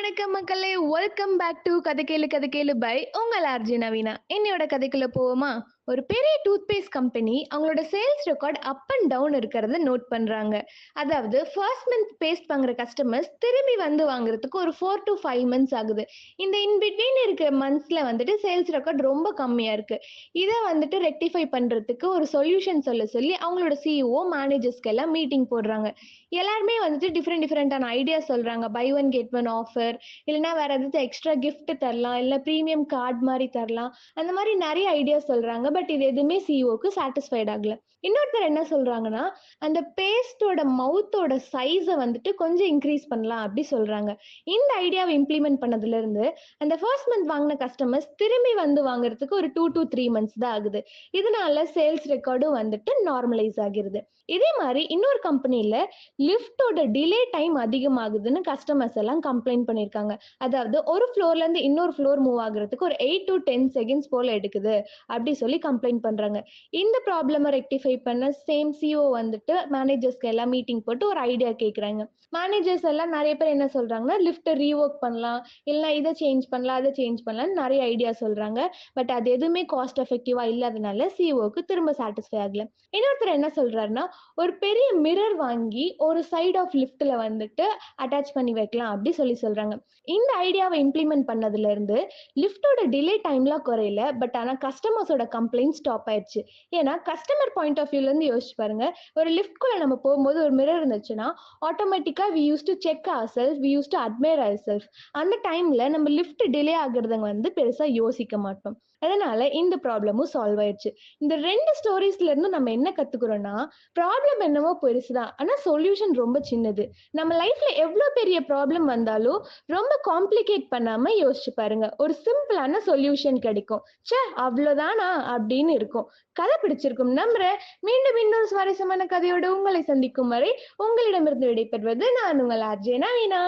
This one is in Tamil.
வணக்கம் மக்களே. வெல்கம் பேக் டு கதை கேளு கதை கேளு பை உங்கள் ஆர்ஜி நவீனா. என்னையோட கதைக்குள்ள போவோமா? ஒரு பெரிய டூத் பேஸ்ட் கம்பெனி அவங்களோட sales record up and down இருக்கிறத நோட் பண்றாங்க. அதாவது ஃபர்ஸ்ட் மந்த் பேஸ்ட் வாங்குற கஸ்டமர்ஸ் திரும்பி வந்து வாங்குறதுக்கு ஒரு 4 to 5 மந்த்ஸ் ஆகுது. இந்த இன் பிட்வீன் இருக்கிற மந்த்ஸ்ல வந்துட்டு சேல்ஸ் ரெக்கார்ட் ரொம்ப கம்மியா இருக்கு. இதை வந்துட்டு ரெக்டிஃபை பண்றதுக்கு ஒரு சொல்யூஷன் சொல்ல சொல்லி அவங்களோட சிஇஓ மேனேஜர்ஸ்க்கு எல்லாம் மீட்டிங் போடுறாங்க. எல்லாருமே வந்துட்டு டிஃப்ரெண்டான ஐடியா சொல்றாங்க. Buy one get one offer, இல்லைன்னா வேற ஏதாவது எக்ஸ்ட்ரா கிஃப்ட் தரலாம், இல்லை ப்ரீமியம் கார்டு மாதிரி தரலாம், அந்த மாதிரி நிறைய ஐடியா சொல்றாங்க. பட் இது எதுவுமே சிஇஓக்கு சாட்டிஸ்ஃபைட் ஆகல. இன்னொருத்தர் என்ன சொல்றாங்கன்னா, அந்த பேஸ்டோட மவுத்தோட சைஸை வந்துட்டு கொஞ்சம் இன்க்ரீஸ் பண்ணலாம் அப்படி சொல்றாங்க. இந்த ஐடியாவை இம்ப்ளிமெண்ட் பண்ணதுல இருந்து அந்த ஃபர்ஸ்ட் மந்த் வாங்கின கஸ்டமர்ஸ் திரும்பி வந்து வாங்குறதுக்கு ஒரு 2 to 3 மந்த்ஸ் தான் ஆகுது. இதனால சேல்ஸ் ரெக்கார்டும் வந்துட்டு நார்மலைஸ் ஆகிருது. இதே மாதிரி இன்னொரு கம்பெனில லிஃப்டோட டிலே டைம் அதிகமாகுதுன்னு கஸ்டமர்ஸ் எல்லாம் கம்ப்ளைண்ட் பண்ணியிருக்காங்க. அதாவது ஒரு ஃப்ளோர்ல இருந்து இன்னொரு ஃப்ளோர் மூவ் ஆகுறதுக்கு ஒரு 8 to 10 செகண்ட்ஸ் போல எடுக்குது அப்படி சொல்லி கம்ப்ளைண்ட் பண்றாங்க. இந்த ப்ராப்ளமை ரெக்டிஃபை பண்ண சேம் சிஓ வந்துட்டு மேனேஜர்ஸ்க்கு எல்லாம் மீட்டிங் போட்டு ஒரு ஐடியா கேட்குறாங்க. மேனேஜர்ஸ் எல்லாம் நிறைய பேர் என்ன சொல்றாங்கன்னா, லிஃப்ட்டை ரீஒர்க் பண்ணலாம், இல்லைன்னா இதை சேஞ்ச் பண்ணலாம், அதை சேஞ்ச் பண்ணலாம்னு நிறைய ஐடியா சொல்றாங்க. பட் அது எதுவுமே காஸ்ட் எஃபெக்டிவா இல்லாதனால சிஓக்கு திரும்ப சாட்டிஸ்ஃபை ஆகல. இன்னொருத்தர் என்ன சொல்றாருன்னா, ஒரு பெரிய மிரர் வாங்கி ஒரு சைட் ஆஃப் லிஃப்ட்ல வந்துட்டு அட்டாச் பண்ணி வைக்கலாம் அப்படி சொல்றாங்க. இந்த ஐடியாவை இம்ப்ளிமெண்ட் பண்ணதுல இருந்து லிஃப்டோட டிலே டைம்லாம் குறையல. பட் ஆனா கஸ்டமர்ஸோட கம்ப்ளைண்ட் ஸ்டாப் ஆயிடுச்சு. ஏன்னா கஸ்டமர் பாயிண்ட் ஆஃப் வியூல இருந்து யோசிச்சு பாருங்க. ஒரு லிஃப்ட்குள்ள நம்ம போகும்போது ஒரு மிரர் இருந்துச்சுன்னா ஆட்டோமேட்டிக்கா we use to check our self, we use to admire our self. அந்த டைம்ல நம்ம லிஃப்ட் டிலே ஆகுறத வந்து பெருசா யோசிக்க மாட்டோம். அதனால இந்த ப்ராப்ளமும் சால்வ் ஆயிடுச்சு. இந்த 2 ஸ்டோரிஸ்ல இருந்து நம்ம என்ன கத்துக்கிறோம்னா, ப்ராப்ளம் என்னவோ பெருசுதான், ஆனா சொல்யூஷன் ரொம்ப சின்னது. நம்ம லைஃப்ல எவ்வளவு பெரிய ப்ராப்ளம் வந்தாலும் ரொம்ப காம்ப்ளிகேட் பண்ணாம யோசிச்சு பாருங்க, ஒரு சிம்பிளான சொல்யூஷன் கிடைக்கும். ச்சே அவ்வளவுதானா அப்படின்னு இருக்கும். கதை பிடிச்சிருக்கும் நம்புறேன். மீண்டும் இன்னொரு சுவாரஸ்யமான கதையோட உங்களை சந்திக்கும் வரை உங்களிடமிருந்து விடைபெறுவது நான் உங்கள் ஆர்ஜே நவீனா.